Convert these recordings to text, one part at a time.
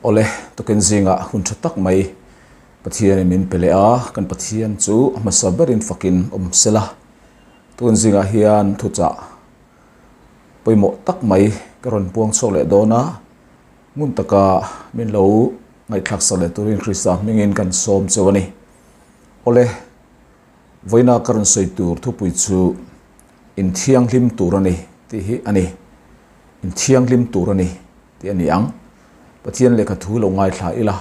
ole to ken zinga hun thatak mai pathian min pelea kan pathian chu masaberin fakin sela tun zinga hian thucha poimo tak mai karon puang chole dona mun taka min lo ngai thak sale turin krista mingin kan som chewani ole voina karon soi tur thupui chu in thiang lim turani ti hi ani in thiang lim turani ti ani ang pathian lekha thu lo ngai thla ila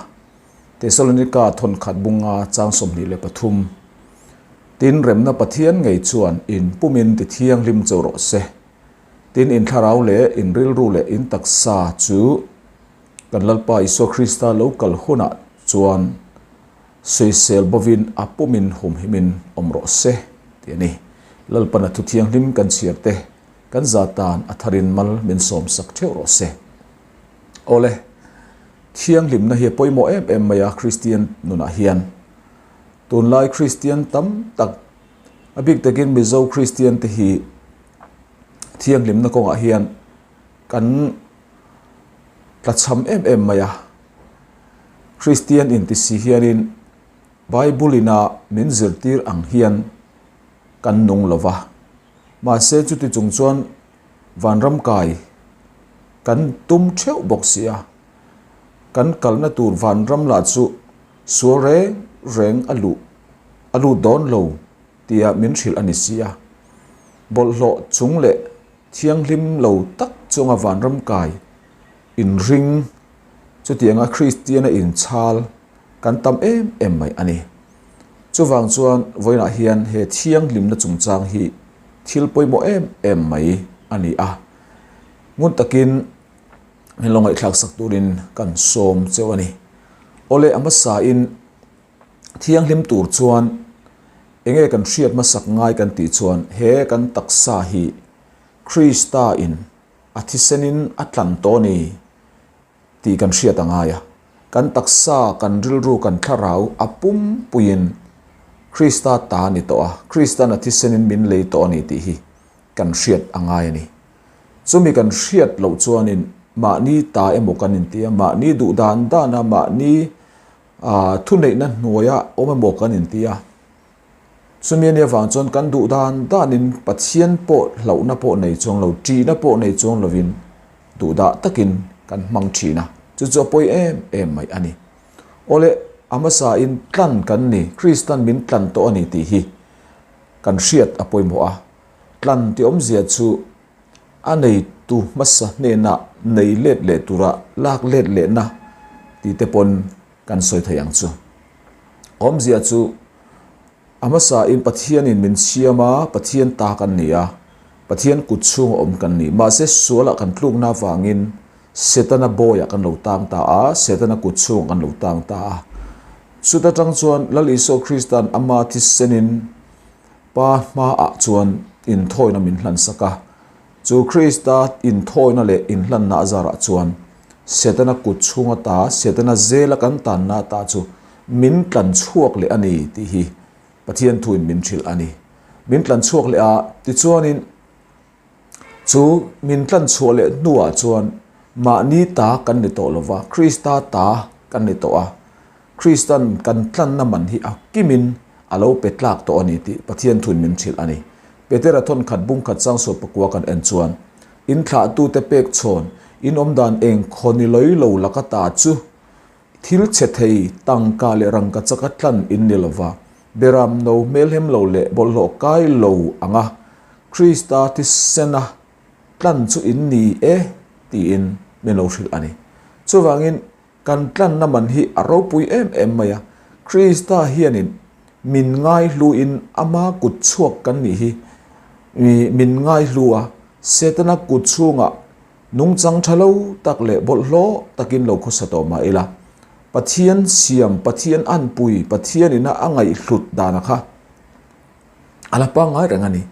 Thessalonica thon khat bunga changsom ni le pathum tin remna pathian ngei chuan in pumin ti thiang lim choro se tin in tharau le in ril ru le in taksa chu kan lalpa iso krista local huna chuan soisel bovin apumin hum himin omro se tiani lalpana thu thiang lim kan chiarte kan zatan atharin mal min som sak thero se ole thiang lim na hi poimo em maya christian nuna hian tun lai christian tam tak abik takin mizo christian te hi thiang lim na ko nga hian kan tlacham em maya christian in ti si hianin bible ina min zirtir ang hian kan nung lova ma se chu ti chungchuan vanram kai kan tum theu boxia kan kalna tur vanram la chu sore reng alu don lo tia min thil anisia bollo chungle thiang lim lo tak chunga vanram kai in ring chu tianga christian in chal kan tam em mai ani chuwang chuan voina hian he thiang lim na chungchang hi thil poimo em mai ani a ngun takin helongai thlak sak turin kan som chewani ole amasa in thiang lim tur chuan enge kan hriat ma sak ngai kan ti chuan he kan taksa hi krista in athisenin atlan toni ti kan hriat angaya kan taksa kan rilru kan tharau apum puin krista ta ni to a krista na thisenin min le to ni ti hi kan hriat angai ni chumi kan hriat lo chuanin ma ni ta emokan in tia ma ni du dan da na ma ni thu nei na hnuaya oma mokan in tia chumi ne wang chon kan du dan da nin pathian po lo na po nei chong lo ti na po nei chong lovin du da takin kan mang thina chu chu poi em mai ani ole amasa in tlan kan ni christian min tlan to ani ti hi kan hriat apoi mo a tlan ti om zia chu anei tu masa ne na nei let le tura lak let le na ti te pon kan soi thayang chu om zia chu amasa in pathian in min siama pathian ta kan nia pathian kutchung om kan ni ma se suala kan tluk na wangin setana boya kan lo tang ta a setana kutchung kan lo tang ta a suta tang chuan lali so christian ama thisenin pa ma a chuan in thoi na min hlan saka chu krista in thoi na le in hlan na zara chuan setana kutchunga ta setana zela kan tan na ta chu min tlan chuak le ani ti hi pathian thuin min thil ani min tlan chuak le a ti chuanin chu min tlan chuak le nuwa chuan ma ni ta kan ni to lova krista ta kan ni to a christian kan tlan na man hi a kimin alo petlak to ani ti pathian thuin min thil ani petera thon khat bung khat chang so pakwa kan en chuan in thla tu te pek chon in omdan eng khoni loi lo lakata chu thil che thei tangka le rangka chakatlan in nilova beram no melhem lo le bollo kai lo anga krista ti sena tlan chu in ni e ti in melo thil ani chuwangin kan tlan na man hi aro pui em maya krista hianin min ngai lu in ama kut chuak kan ni hi min ngai lua setana kut chunga nung chang thalo takle bollo takin lo khosato ma ila pathian siam pathian an pui pathian ina angai hlut dana kha ala pa ngai rangani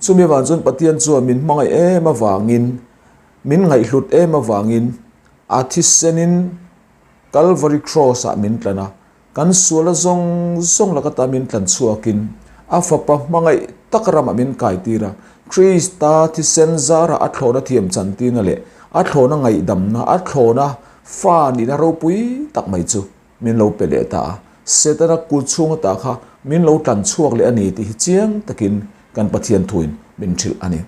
chumi wan chon pathian chu min mangai ema wangin min ngai hlut ema wangin athisenin calvary cross a min tlana kan suala zong lakata min tlan chuakin afapa mangai takrama min kai tira krista thi senzara athlona thiam chantina le athlona ngai damna athlona fa ni na ro pui tak mai chu min lo pe le ta setana kul chung ta kha min lo tlan chuak le ani ti chiang takin kan pathian thuin min thil ani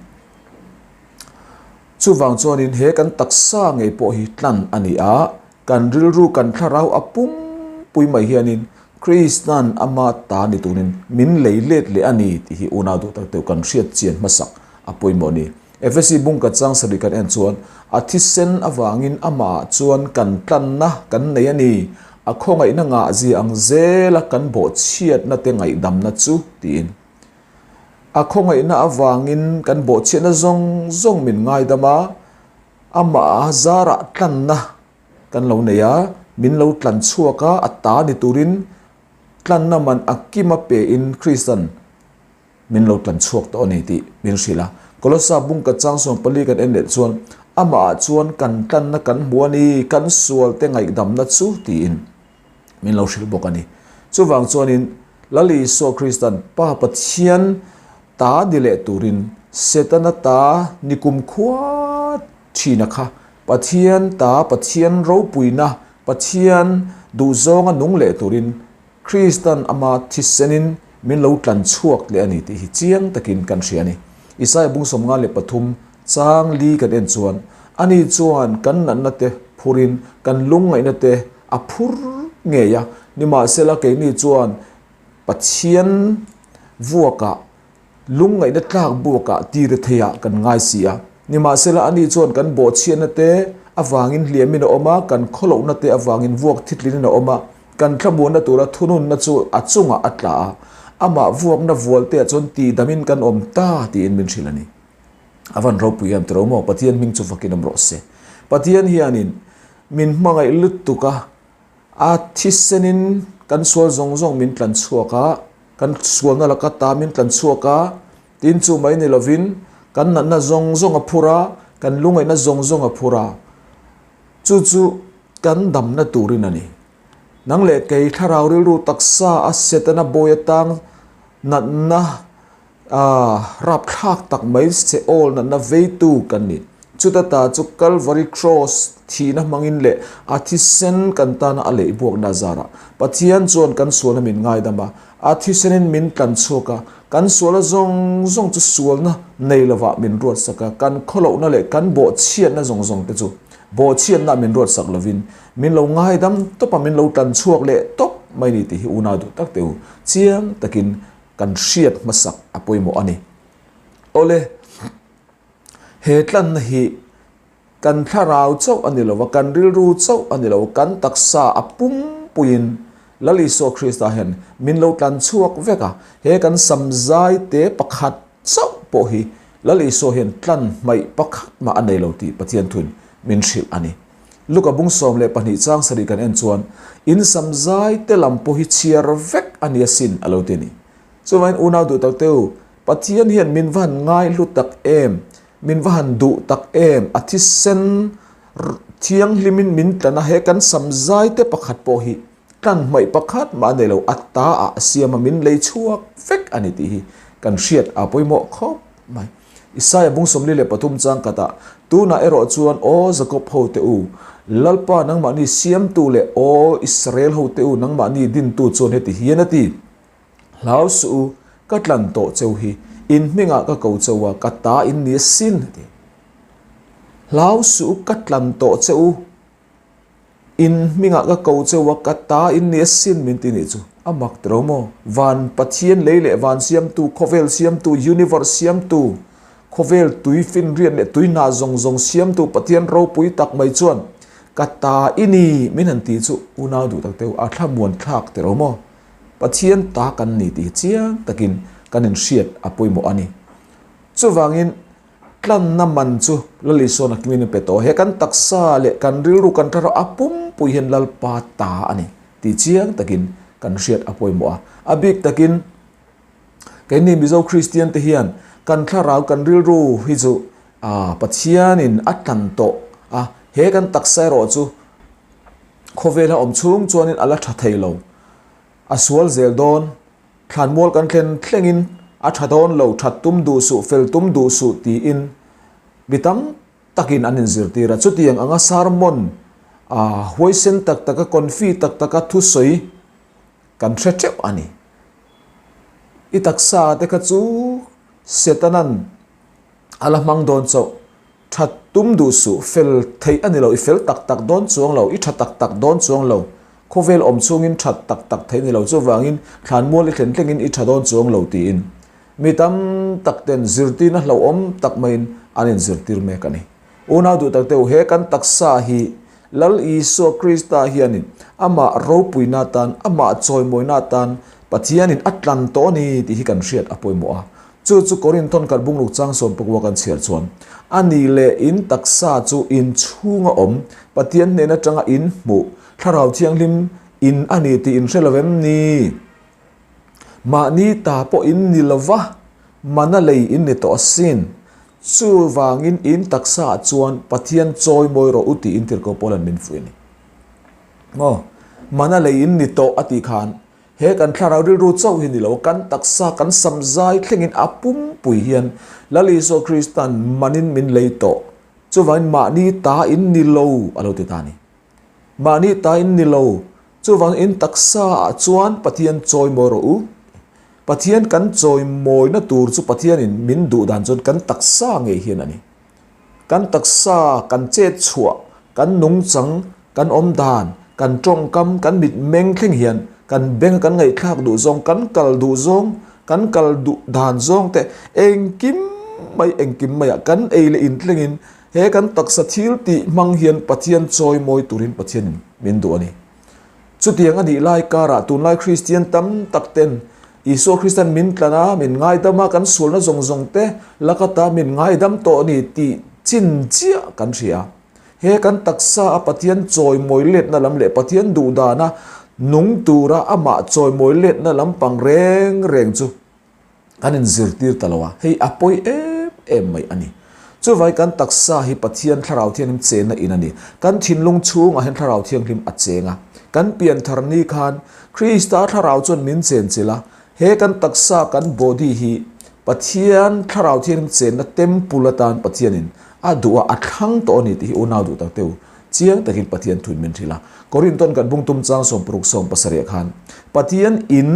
chu wang chuan in he kan taksa ngei po hi tlan ani a kan rilru kan tharau apum pui mai hianin Kristan ama ta ni tunin min leilet le ani ti hi una du tak te kan riat chian masak apoi mo ni FSC bung ka chang sari kan en chuan athisen awangin ama chuan kan tlan na kan nei ani a khongai na nga ji ang zela kan bo chiat na te ngai dam na chu tin a khongai na awangin kan bo chiat na zong min ngai dama ama zara tlan na kan lo neya min lo tlan chuaka ata ni turin tlan na man akima pe in Christian min lo tlan chuak to ani ti min sila kolosa bung ka chang song pali kan en le chuan ama chuan kan tlan na kan buani kan sual te ngai dam na chu ti in min lo shil bokani chu wang chuan in lali so Christian pa pathian ta dile turin setana ta nikum khwa thina kha pathian ta pathian ro puina pathian du zonga nung le turin Christian ama thisenin min lo tlan chuak le ani ti hi chiang takin kan hriani isai bung som nga le pathum chang li kan en chuan ani chuan kan nan na te phurin kan lungai na te aphur nge ya ni ma sela ke ni chuan pathian vuaka lungai na tlak buaka ti re theya kan ngai sia ni ma sela ani chuan kan bo chian na te awangin hliamin na oma kan kholo na te awangin vuak thitlin na oma kan thlamun na tura thunun na chu achunga atla ama vuak na volte chon ti damin kan om ta ti in min thilani avan ro puyam tromo pathian ming chu fakin amro se pathian hianin min mangai lutuka a thisenin kan sual zong min tlan chuaka kan sual na laka ta min tlan chuaka tin chu mai ni lovin kan na zong aphura kan lungai na zong aphura chu kan dam na turin ani nang le kei tharau ru taksa a setana boyatang na rap thak tak mai se all na veitu kan ni chuta ta chu Calvary cross thi na mangin le athisen kan ta na ale buak na zara pathian chon kan sual min ngai dama athisenin min kan choka kan sual zong chu sual na nei lawa min ruat saka kan kholo na le kan bo chian na zong te chu bo chian na min ruat sak lovin min lo ngai dam to pa min lo tan chuak le top mai ni ti hi una du tak teu chiang takin kan hriat masak apoi mo ani ole he tlan na hi kan tharau chau ani lo wa kan rilru chau ani lo kan taksa apum puin lali so Krista hen min lo tlan chuak veka he kan samzai te pakhat chau po hi lali so hen tlan mai pakhat ma anei lo ti pathian thun min hril ani luka bung som le pani chang sari kan en chuan in samzai te lampo hi chiar vek ania sin alo te ni so vain una du tak teu pathian hian min van ngai lu tak em min van du tak em athisen thiang limin min tana he kan samzai te pakhat po hi kan mai pakhat ma nei lo atta a siama min lei chuak vek ani ti hi kan hriat a poimo khop mai isaya bung som le pathum chang kata tu na ero chuan o Jacob ho te u lalpa nang mani siam tu le o Israel ho te u nang mani din tu chon heti hianati lau su katlan to cheu hi in minga ka ko chewa kata in ni sin ti lau su katlan to cheu in minga ka ko chewa kata in ni sin min ti ni chu amak tromo van pathian leile van siam tu khovel siam tu universe siam tu khovel tui fin rian le tui na zong siam tu pathian ro pui tak mai chuan kata ini min han ti chu una du tak teu a thlamuan thak te romo pathian ta kan ni ti chiang takin kanin hriat apoi mo ani chu wangin tlan na man chu lali so na kimin pe to he kan taksa le kan rilru kan thara apum pui hen lal pa ta ani ti chiang takin kan hriat apoi mo a abik takin kai ni mizo Christian te hian kan tharau kan rilru hi chu pathian in atan to he kan taksa ro chu khovela om chung chuanin ala tha thailo aswal zel don thlan mol kan thlengin a thadon lo thattum du su feltum du su ti in bitam takin anin zirtira chutiang anga sarmon huai sen tak taka konfi tak taka thu soi kan thretrep ani i taksa te kha chu setanan alamang don cho that tum du su fel thei ani lo i fel tak tak don chuang lo i that tak tak don chuang lo khovel om chungin that tak tak thei ni lo chu wangin thlan mual i thlen tlengin i that don chuang lo ti in mi tam tak ten zirti na lo om tak main anin zirtir me kani una du tak te he kan taksa hi lal iso krista hianin ama ro puina tan ama choi moina tan pathianin atlan to ni ti hi kan riat apoi mo a chu korinthon kan bungluk chang som pokwa kan chiar chuan ani le in taksa chu in chunga om pathian ne na tanga in mu tharau thianglim in ani ti in relavem ni ma ni ta po in nilawa mana lei in ni to sin chu wangin in taksa chuan pathian choi moi ro uti in tir ko polan min fuini mo mana lei in ni to ati khan he kan tharau ri ru chau hi ni lo kan taksa kan samzai thlengin apum pui hian lali so kristan manin min lei to chu wangin ma ni ta in ni lo alo ti ta ni ma ni ta in ni lo chu wangin in taksa chuan pathian choi moi ro u pathian kan choi moi na tur chu pathian in min du dan chon kan taksa nge hian ani kan taksa kan che chua kan nung chang kan om dan kan trong kam kan mit meng thleng hian kan beng kan ngai thak du zong kan kal du zong kan kal du dan zong te engkim mai kan eile in thlengin he kan taksa thil ti mang hian pathian choi moi turin pathian min du ani chu tiang ani lai kara tun lai christian tam takten iso christian min tlana min ngai dama kan sulna zong te lakata min ngai dam to ni ti chin chia kan ria he kan taksa a pathian choi moi let na lam le pathian du da na nung tura ama choi moi let na lam pang reng chu kanin zirtir talawa hei apoi em mai ani chu vai kan taksa hi pathian tharau thianin chen na inani kan thinlung chung a hen tharau thiang hlim a chenga kan pian tharni khan krista tharau chon min chen chila he kan taksa kan body hi pathian tharau thianin chen na temple atan pathianin adua athang to ni ti una du tak teu chiang takin pathian thuin min thila korinton kan bungtum chang som pruk som pasari khan pathian in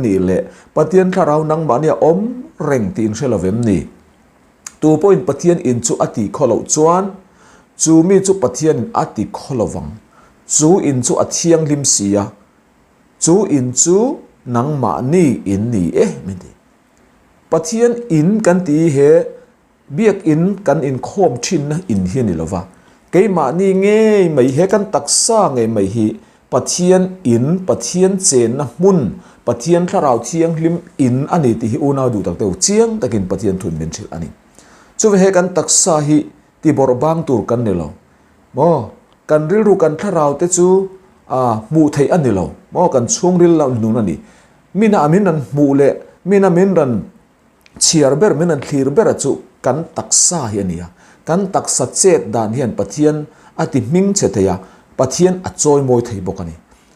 ni le pathian tharau nang mania om reng tin relovem ni tu point pathian in chu ati kholo chuan chu mi chu pathian in ati kholowang chu in chu athiang lim sia chu in chu nang ma ni in ni menti pathian in kan ti he biak in kan in khom thin na in hi ni lova ke ma ni nge mai he kan taksa nge mai hi pathian in pathian chen na mun pathian tharau thiang lim in ani ti hi una du tak teu chiang takin pathian thun min thil ani chu he kan taksa hi ti bor bang tur kan ni lo mo kan ril ru kan tharau te chu mu thei ani lo mo kan chung ril la nu na ni mina amin an mu le mina min ran chiar ber min an thlir ber chu kan taksa hi ania kan taksa chet dan hian pathian ati ming chetheya pathian a choi moi thei bokani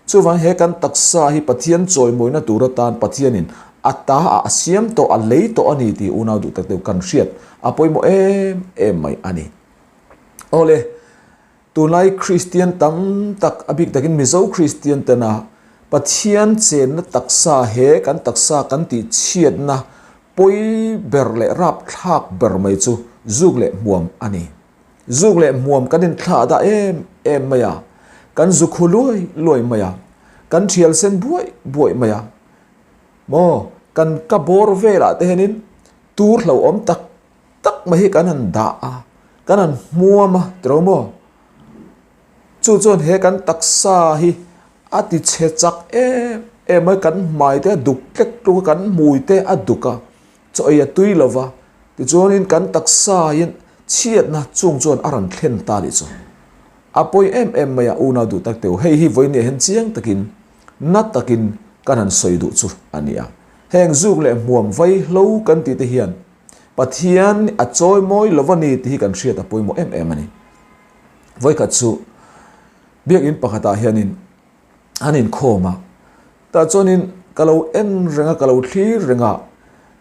chu wang he kan taksa hi pathian choi moi na turatan pathianin ata a asiam to a lei to ani ti una du tak teu kan riat apoi mo em mai ani ole tunai christian tam tak abik takin mizo christian tana pathian chen na taksa he kan taksa kan ti chiat na poi berle rap thak ber mai chu zugle muam ani zugle muam kanin thla da em maya kan zukhuloi loi maya kan thial sen buai maya mo kan kabor vela te henin tur hlo om tak mai kan han da kan han muama tromo chu chon he kan taksa hi ati chechak mai kan mai te duk tlek tu kan mui te aduka cho ya tui lova ti chonin kan taksa yin chiat na chung chon aran thlen ta li cho apoi em maya una du tak teu hei hi voine hen chiang takin na takin kanan soi du chu ania heng zuk le muam vai lo kan ti te hian pathian a choi moi lovani ti kan hriat apoi mo em ani voi kha chu biak in pakhata hianin anin khoma ta chonin kalau en renga kalau thlir renga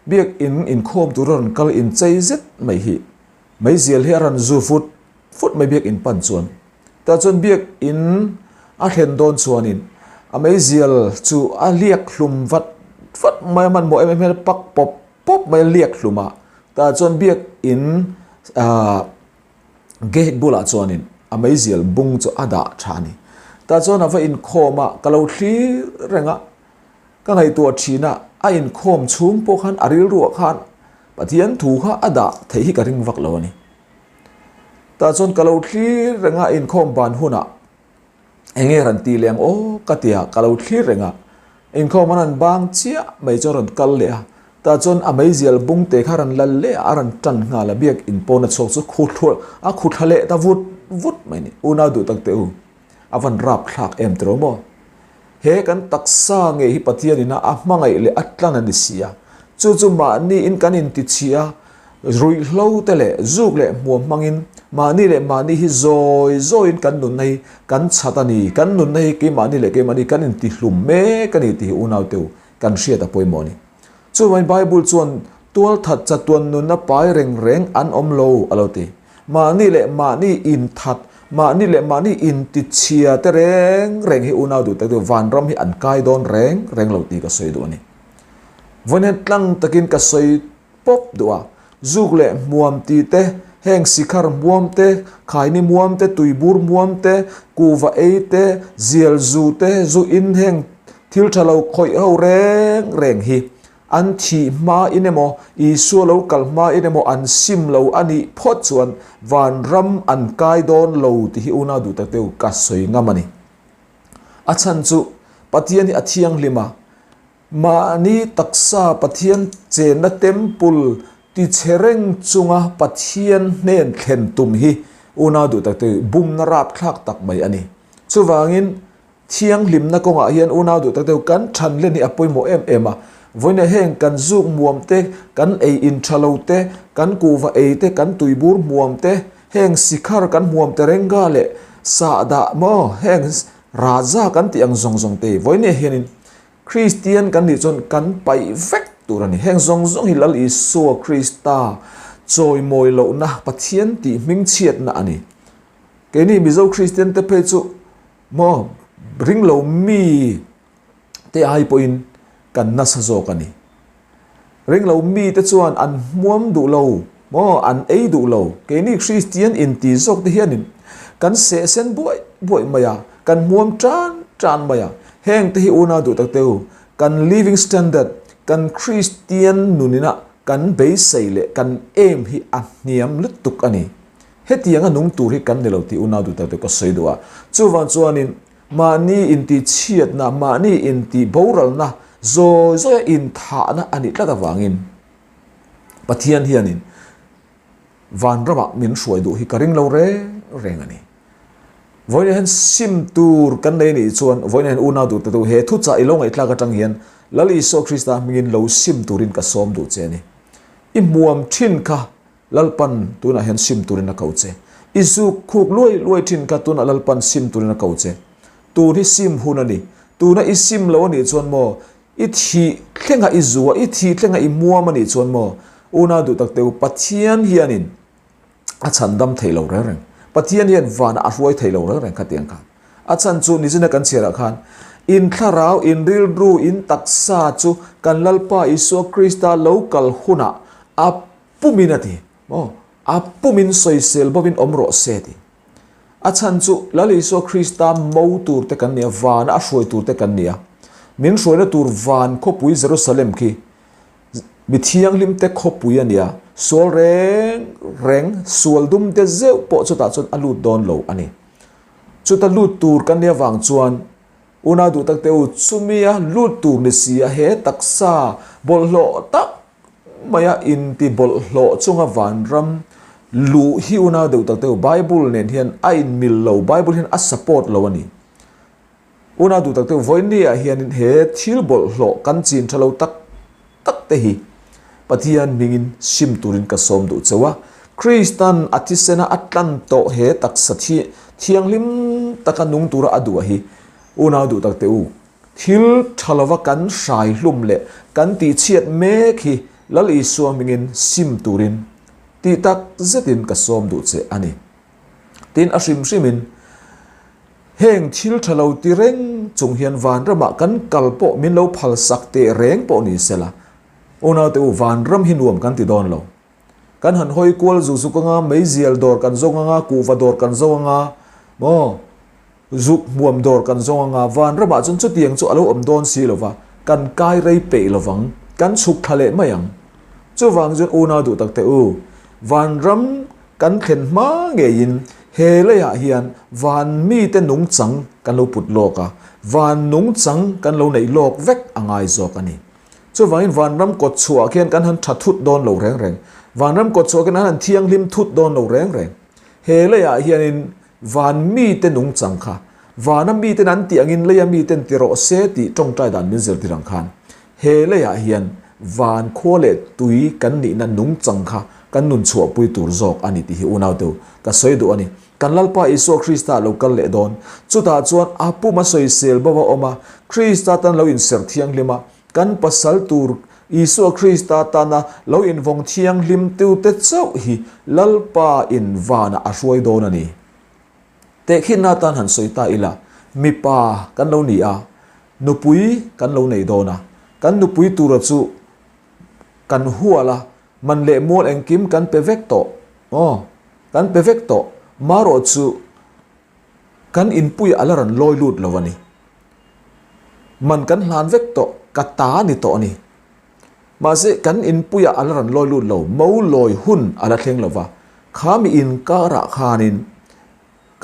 biak in khom turon kal in chei zet mai hi mai zial he ran zu fut mai biak in pan chuan ta chon biak in a hlen don chuanin amazil chu a liak hlum vat mai man mo em pak pop mai liak hluma ta chon biak in gate bula chuanin amazil bung chu ada thani ta chon ava in khoma kalau thli renga ka ngai tu thina a in khom chhum po khan aril ru khan pathian thu kha ada thei hi ka ring vak lo ni ta chon kalau thli renga in khom ban huna enge ran ti leng o katia kalau thli renga in khom manan bang chia mai choron kal le ta chon amazil bung te kharan lal le aran tan nga la biak in pona chok chu khuthur a khuthale ta vut mai ni una du tak te u avan rap thak em tromo he kan taksa nge hi pathian ina a hmangai le atlan ani sia chu ma ni in kan in ti chia rui hlo te le zuk le muam mangin mani le mani hi zoi in kan nun nei kan chatani kan nun nei ke mani le ke mani kan in ti hlum me kan i ti unau teu kan hria ta poimoni chu mai bible chuan tual that cha tuan nun na pai reng an om lo alote mani le mani in that mani le mani in ti chia te reng hi unau du ta tu van ram hi an kai don reng lo ti ka soi du ni vonet lang takin ka soi pop duwa zuk le muam ti te heng sikhar muam te khai ni muam te tuibur muam te kuwa e te zial zu te zu in heng thil thalo khoi ho reng hi an thi ma inemo I su lo kal ma inemo an sim lo ani phot chuan van ram an kai don lo ti hi una du ta teu ka soi ngamani achan chu pathian hi athiang lima ma ni taksa pathian che na temple ti chereng chunga pathian nen thlen tum hi una du tak te bum na rap thlak tak mai ani chuwangin thiang lim na konga hian una du tak te kan than le ni apoi mo em voina heng kan zuk muam te kan ei in thalo te kan kuwa ei te kan tuibur muam te heng sikhar kan muam te renga le sa da mo heng raja kan ti ang zong te voina hianin Christian kan ni chon kan pai vek turani heng zong hilal I so Krista choi moi lo na pathian ti ming chiat na ani ke ni mizo Christian te pe chu mo ring lo mi te ai point kan na sa zo kani ring lo mi te chuan an muam du lo mo an ei du lo ke ni Christian in ti zok te hianin kan se sen boy maya kan muam tran maya heng te hi una du tak teu kan living standard kan Christian nunina kan be seile kan em hi ahniam lutuk ani hetianga nung tur hi kan nelo ti una du tak te ko soidua chuwan chuanin mani in ti chiat na mani in ti boral na zo in tha na ani tlaka wangin pathian hianin van rama min hruai du hi karing lo reng ani voine hen sim tur kan nei ni chuan voine hen una du tu he thu cha ilong ai tlaka tang hian lali so Krista mingin lo sim turin ka som du che ni I muam thin kha lalpan tuna hen sim turin na kauche isu khuk loi thin ka tuna lalpan sim turin na kauche tu ni sim hunani tu na isim lo ni chuan mo I thi thlenga izuwa I thi thlenga I muam ani chuan mo una du tak teu pathian hianin a chandam theilo reng pathian hian van a hruai theilo reng khatiang kha a chan chu ni jina kan chera khan in tharau in ril ru in taksa chu kan lalpa iso Krista local huna apuminati mo apumin soisel bobin omro seti a chan chu lali iso Krista mo tur te kan nia van a hruai tur te kan nia min hruai na tur van khopui Jerusalem ki mi thiang lim te khopui ania sol reng sual dum te zeu po chu ta chon alut don lo ani chu ta lut tur kan nia wang chuan una du tak teu chumia lut tur ni sia he taksa bollo tak maya in ti bollo chunga van ram lu hi una du tak teu Bible nen hian a in mil lo Bible hian a support lo ani una du tak teu voinia hian he thil bollo kan chin thalo tak te hi pathian mingin sim turin ka som du chewa Christian athisena atlanto he taksa thiang lim takanung tura adua hi una du tak teu thil thalawa kan sai hlum le kan ti chiat me khi lali suam mingin sim turin ti tak zetin ka som du che ani tin ashim shimin heng thil thalo ti reng chung hian van rama kan kalpo min lo phal sak te reng po ni sela ona te u van ram hinuam kan ti don lo kan han hoi kwal zu su nga mei zial dor kan zonga nga ku va dor kan zonga nga mo zuk muam dor kan zonga nga van rama chun chu tiang chu alo om don si lova kan kai rei pe lovang kan chuk thale mayang chu wang jun ona du tak te u van ram kan khen ma nge in he le ya hian van mi te nung chang kan lo put loka van nung chang kan lo nei lok vek angai zo kani chu wangin van ram kot chua khian kan han thatut don lo reng reng van ram kot chua kan han thiang lim thut don lo reng reng he le ya hian in van mi te nung chang kha van mi te nan ti angin le ya mi ten ti ro se ti tong trai dan min zel ti rang khan he le ya hian van khole tui kan ni na nung chang kha kan nun chua pui tur zok ani ti hi unaw tu ka soi du ani kan lalpa iso krista local le don chuta chuan apu ma soi sel bawa oma krista tan lo in ser thiang lima kan pasal tur iso krista tana lo in vong thiang lim tu te chau hi lalpa in vana a ruai don ani te khin na tan han soi ta ila mi pa kan lo ni a nupui kan lo nei dona kan nupui tura chu kan huala man le mol engkim kan pe vekto kan pe vekto maro chu kan inpui alaran loi lut lawani man kan hlan vekto kata ni to ni ma se kan inpui alaran loi lut lo mo loi hun ala thleng lawa khami in kara khanin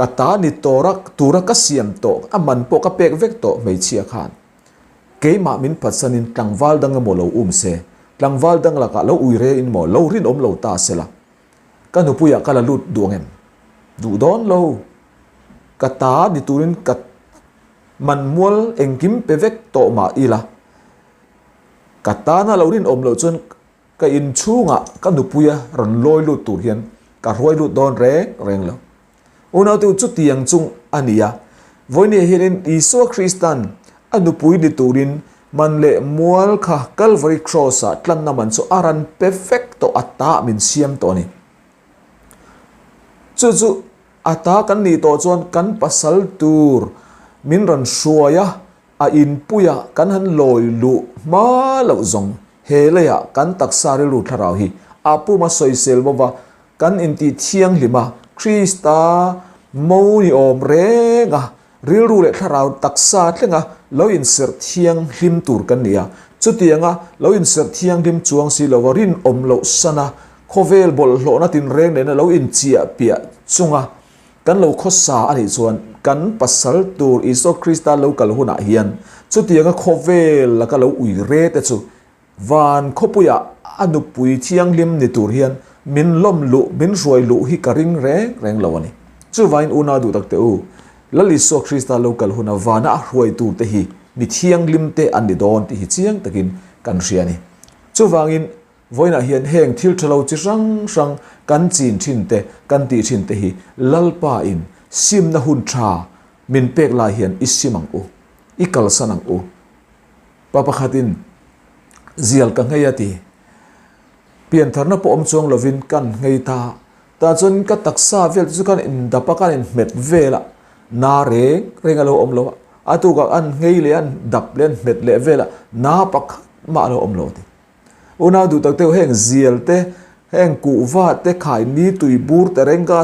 kata ni torak tura ka siam to aman po ka pek vekto mei chia khan keima min patsanin tlangwal dang mo lo se tlangwal dang la ka lo uire in mo lo rin om lo ta sela kan hupuya kala lut duangem du don lo kata ni turin kat man mual engkim pevek to ma ila kata na lo rin om lo chun ka in chunga kan hupuya ron loi lut tur hian ka roi lut don reng lo una tu chu tiang chung ania voine hirin iso kristan anupui ni turin man le mual kha calvary cross a tlan na man so aran perfecto ata min siam to ni chu ata kan ni to chon kan pasal tur min ran suaya a in puya kan han loi lu ma lo zong heleya kan taksari lu tharau hi apu ma soi sel bawa kan inti thiang lima krista mo ni om renga ril ru le tharau taksa tlenga lo in ser thiang hlim tur kan nia chutianga lo in ser thiang hlim chuang si lo rin om lo sana khovel bol hlo na tin reng ne lo in chia pia chunga kan lo khosa ani chuan kan pasal tur iso krista local huna hian chutianga khovel la ka lo ui re te chu van khopuya anupui thiang hlim ni tur hian min lom lu min roi lu hi karing reng lo ani chu vain una du tak te u laliso krista local huna vana ruai tu te hi ni thiang lim te an ni don ti hi chiang takin kan riani chu wangin voina hian heng thil thalo chi rang kan chin thin te kan ti thin te hi lalpa in sim na hun tha min pek la hian isimang u ikal sanang u papa khatin zial ka ngayati pian tharna po om chong lovin kan ngei ta chon ka taksa vel chu kan in dapakan in met vela na rengalo om lo atu ka an ngei le an dap len met le vela na pak ma lo om lo ti una du tak te heng zial te heng ku wa te khai ni tui bur te renga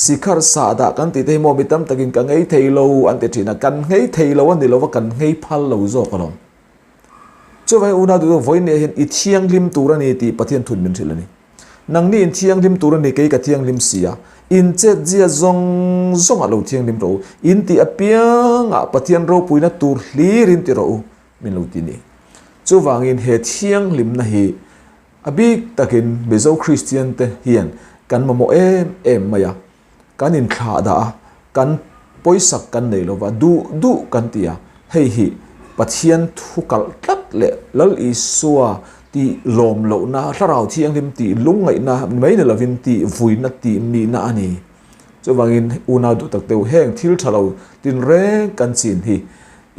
sikhar sa da kan ti te mo mitam takin ka ngei theilo an te thina kan ngei theilo an ni lo kan ngei phal lo zo ka lo chu vai una du voine hen I thiang lim turani ti pathian thun min thilani nang ni in thiang lim turani ke ka thiang lim sia in chet zia zong alo thiang lim ro in ti apiang a pathian ro puina tur hlirin ti ro min lo ti ni chu wangin he thiang lim na hi abik takin bezo christian te hian kan mamo em maya kan in kha da kan poisak kan nei lo wa du kan tia hei hi pathian thukal tlak le lal isua ti lom lo na tharau thiang lim ti lungai na mai ne lovin ti vuina ti mi na ani chu wangin una du tak teu heng thil thalo tin re kan chin hi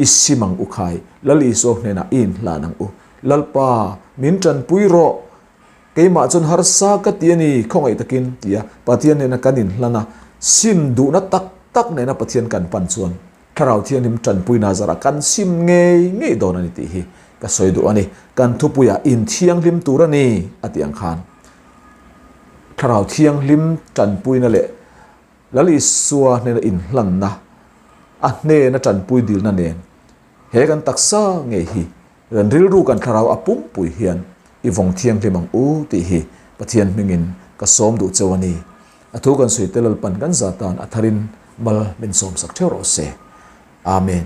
isimang ukhai lali so hna in lanang u lalpa min tran puiro keima chon har sa ka ti ani khongai takin tia pathian ne na kanin hlana sim du na tak tak ne na pathian kan pan chuan tharau thian him tran pui na zara kan sim nge don ani ti hi ka soidu ani kan thupuya in thiang lim turani atiang khan tharau thiang lim tran pui na le lali suwa ne in hlan na a hne na tran pui dil na nen he kan taksa nge hi ran ril ru kan tharau apum pui hian i vong thiang limang u ti hi pathian mingin ka som du chawani athu kan sui telal pan kan zatan atharin mal min som sak thero se amen